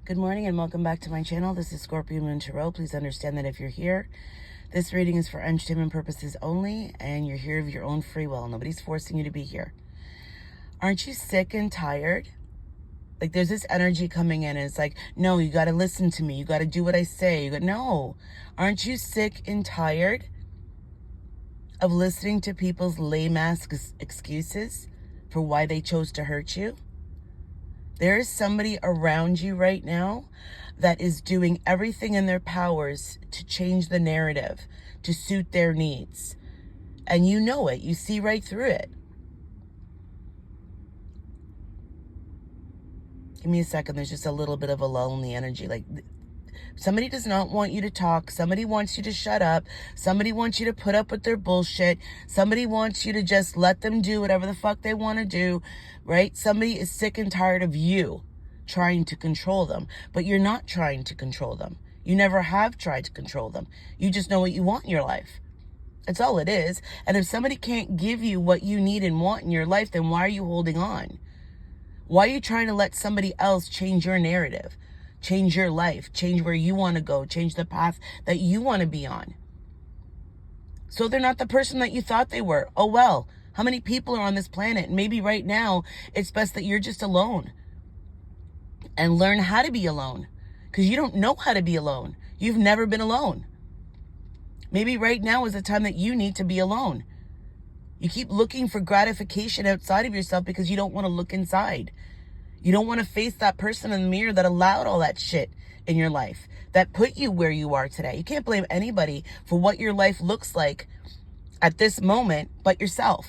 Good morning and welcome back to my channel. This is Scorpio Moon Tarot. Please understand that if you're here, this reading is for entertainment purposes only, and you're here of your own free will. Nobody's forcing you to be here. Aren't you sick and tired? Like there's this energy coming in and it's like, no, you got to listen to me. You got to do what I say. No. Aren't you sick and tired of listening to people's lame-ass excuses for why they chose to hurt you? There is somebody around you right now that is doing everything in their powers to change the narrative, to suit their needs. And you know it. You see right through it. Give me a second. There's just a little bit of a lull in the energy. Like somebody does not want you to talk. Somebody wants you to shut up. Somebody wants you to put up with their bullshit. Somebody wants you to just let them do whatever the fuck they want to do, right? Somebody is sick and tired of you trying to control them, but you're not trying to control them. You never have tried to control them. You just know what you want in your life. That's all it is. And if somebody can't give you what you need and want in your life, then why are you holding on? Why are you trying to let somebody else change your narrative? Change your life, change where you want to go, change the path that you want to be on. So they're not the person that you thought they were. Oh well, how many people are on this planet? And maybe right now it's best that you're just alone. And learn how to be alone. Because you don't know how to be alone. You've never been alone. Maybe right now is the time that you need to be alone. You keep looking for gratification outside of yourself because you don't want to look inside. You don't want to face that person in the mirror that allowed all that shit in your life, that put you where you are today. You can't blame anybody for what your life looks like at this moment but yourself.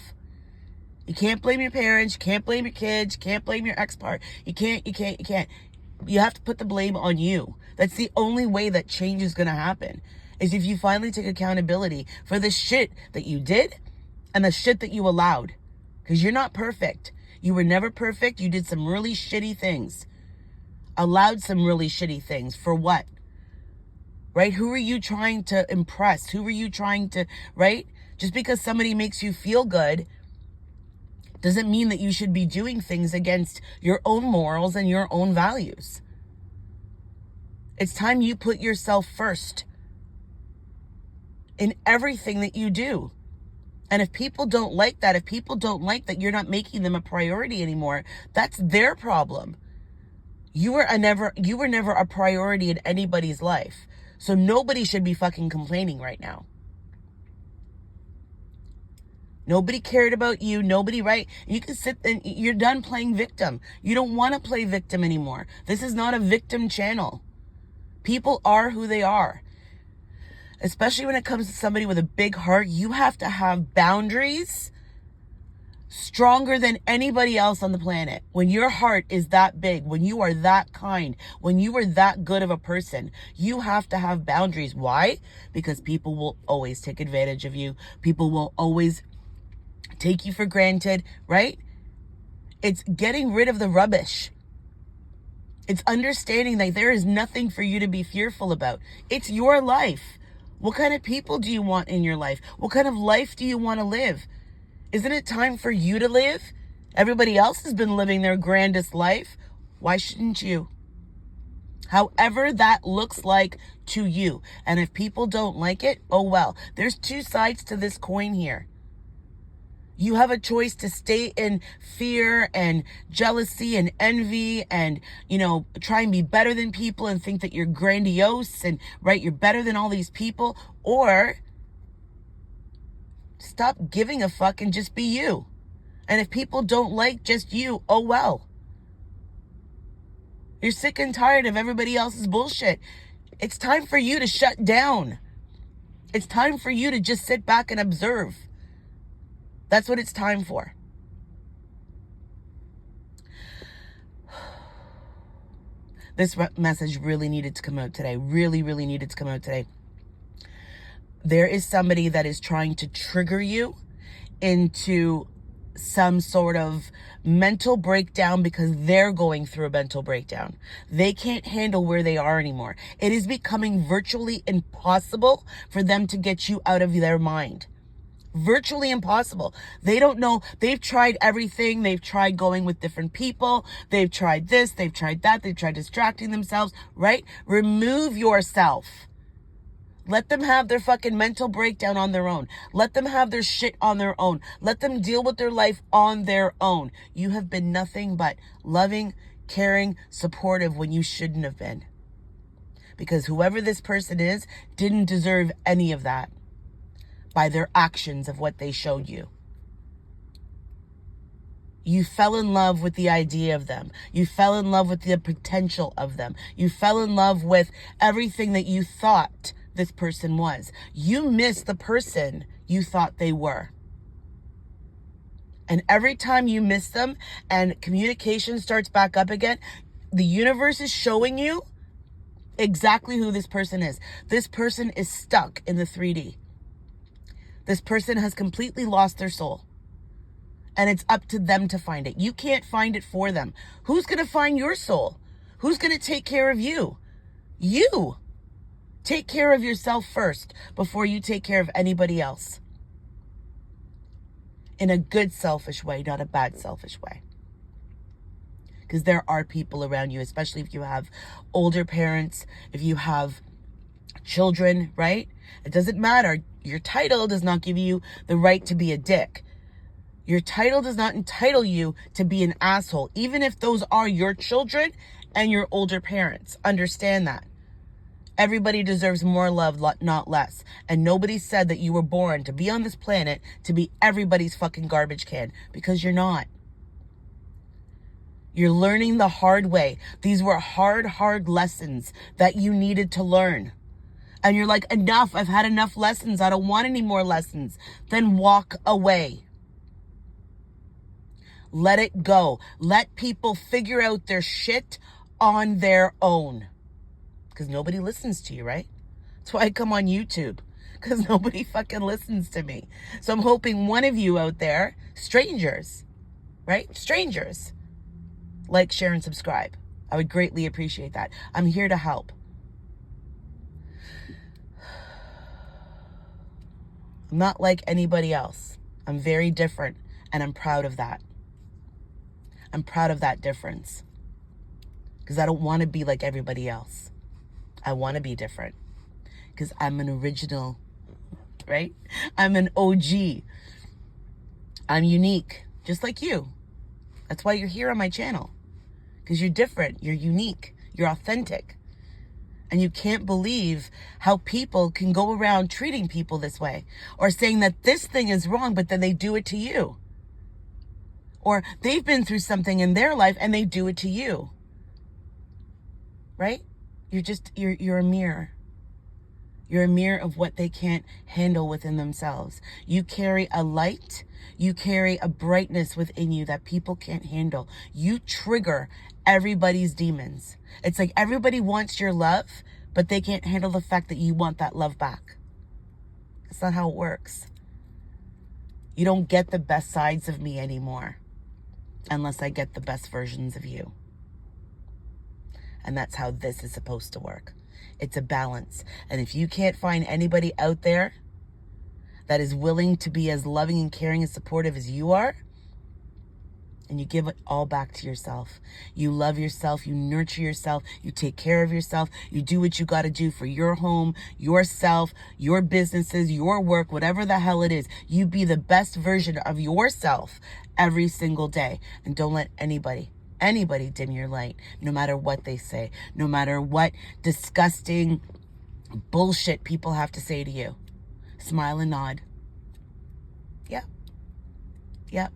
You can't blame your parents. You can't blame your kids. You can't blame your ex-partner. You can't. You have to put the blame on you. That's the only way that change is going to happen, is if you finally take accountability for the shit that you did and the shit that you allowed. Because you're not perfect. You were never perfect. You did some really shitty things. Allowed some really shitty things. For what? Right? Who are you trying to impress? Who are you trying to, right? Just because somebody makes you feel good doesn't mean that you should be doing things against your own morals and your own values. It's time you put yourself first in everything that you do. And if people don't like that, if people don't like that you're not making them a priority anymore, that's their problem. You were never a priority in anybody's life. So nobody should be fucking complaining right now. Nobody cared about you. Nobody, right? You can sit and you're done playing victim. You don't want to play victim anymore. This is not a victim channel. People are who they are. Especially when it comes to somebody with a big heart, you have to have boundaries stronger than anybody else on the planet. When your heart is that big, when you are that kind, when you are that good of a person, you have to have boundaries. Why? Because people will always take advantage of you. People will always take you for granted, right? It's getting rid of the rubbish. It's understanding that there is nothing for you to be fearful about. It's your life. What kind of people do you want in your life? What kind of life do you want to live? Isn't it time for you to live? Everybody else has been living their grandest life. Why shouldn't you? However that looks like to you. And if people don't like it, oh well. There's two sides to this coin here. You have a choice to stay in fear and jealousy and envy and, try and be better than people and think that you're grandiose and, right, you're better than all these people. Or stop giving a fuck and just be you. And if people don't like just you, oh well. You're sick and tired of everybody else's bullshit. It's time for you to shut down. It's time for you to just sit back and observe. That's what it's time for. This message really needed to come out today. Really, really needed to come out today. There is somebody that is trying to trigger you into some sort of mental breakdown because they're going through a mental breakdown. They can't handle where they are anymore. It is becoming virtually impossible for them to get you out of their mind. Virtually impossible. They don't know. They've tried everything. They've tried going with different people. They've tried this. They've tried that. They've tried distracting themselves, right? Remove yourself. Let them have their fucking mental breakdown on their own. Let them have their shit on their own. Let them deal with their life on their own. You have been nothing but loving, caring, supportive when you shouldn't have been. Because whoever this person is didn't deserve any of that by their actions of what they showed you. You fell in love with the idea of them. You fell in love with the potential of them. You fell in love with everything that you thought this person was. You missed the person you thought they were. And every time you miss them and communication starts back up again, the universe is showing you exactly who this person is. This person is stuck in the 3D. This person has completely lost their soul. And it's up to them to find it. You can't find it for them. Who's going to find your soul? Who's going to take care of you? You. Take care of yourself first before you take care of anybody else. In a good selfish way, not a bad selfish way. Because there are people around you, especially if you have older parents, if you have children, right? It doesn't matter. Your title does not give you the right to be a dick. Your title does not entitle you to be an asshole, even if those are your children and your older parents. Understand that. Everybody deserves more love, not less. And nobody said that you were born to be on this planet to be everybody's fucking garbage can, because you're not. You're learning the hard way. These were hard lessons that you needed to learn. And you're like, enough. I've had enough lessons. I don't want any more lessons. Then walk away. Let it go. Let people figure out their shit on their own. Because nobody listens to you, right? That's why I come on YouTube. Because nobody fucking listens to me. So I'm hoping one of you out there, strangers, right? Strangers, like, share, and subscribe. I would greatly appreciate that. I'm here to help. I'm not like anybody else. I'm very different, and I'm proud of that. I'm proud of that difference. Because I don't want to be like everybody else. I want to be different. Because I'm an original, right? I'm an OG. I'm unique, just like you. That's why you're here on my channel. Because you're different, you're unique, you're authentic. And you can't believe how people can go around treating people this way. Or saying that this thing is wrong, but then they do it to you. Or they've been through something in their life and they do it to you. Right? You're a mirror. You're a mirror of what they can't handle within themselves. You carry a light. You carry a brightness within you that people can't handle. You trigger everybody's demons. It's like everybody wants your love, but they can't handle the fact that you want that love back. That's not how it works. You don't get the best sides of me anymore unless I get the best versions of you. And that's how this is supposed to work. It's a balance. And if you can't find anybody out there that is willing to be as loving and caring and supportive as you are, and you give it all back to yourself. You love yourself, you nurture yourself, you take care of yourself, you do what you got to do for your home, yourself, your businesses, your work, whatever the hell it is. You be the best version of yourself every single day. And don't let anybody dim your light, no matter what they say, no matter what disgusting bullshit people have to say to you. Smile and nod. Yep. Yep.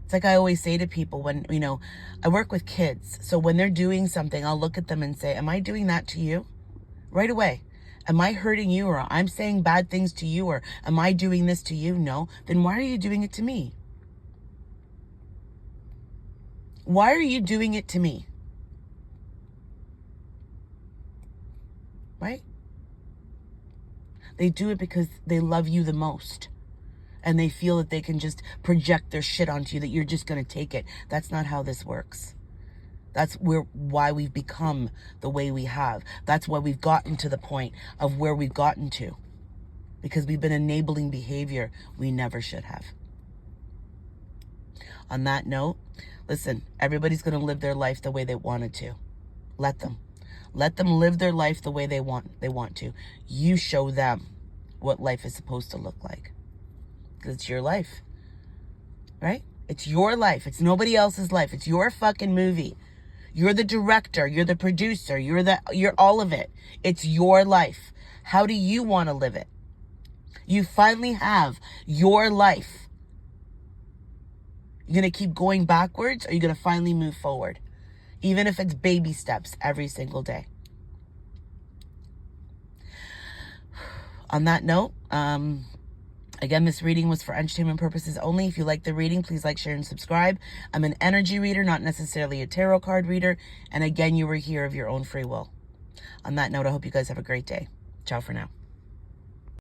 It's like I always say to people when, I work with kids. So when they're doing something, I'll look at them and say, am I doing that to you? Right away. Am I hurting you, or I'm saying bad things to you, or am I doing this to you? No. Then why are you doing it to me? Why are you doing it to me? Right? They do it because they love you the most. And they feel that they can just project their shit onto you, that you're just going to take it. That's not how this works. That's why we've become the way we have. That's why we've gotten to the point of where we've gotten to. because we've been enabling behavior we never should have. On that note, listen, everybody's going to live their life the way they wanted to. Let them. Let them live their life the way they want to. You show them what life is supposed to look like. Because it's your life. Right? It's your life. It's nobody else's life. It's your fucking movie. You're the director. You're the producer. You're all of it. It's your life. How do you want to live it? You finally have your life. You're going to keep going backwards, or you're going to finally move forward? Even if it's baby steps every single day. On that note, again, this reading was for entertainment purposes only. If you like the reading, please like, share, and subscribe. I'm an energy reader, not necessarily a tarot card reader. And again, you were here of your own free will. On that note, I hope you guys have a great day. Ciao for now.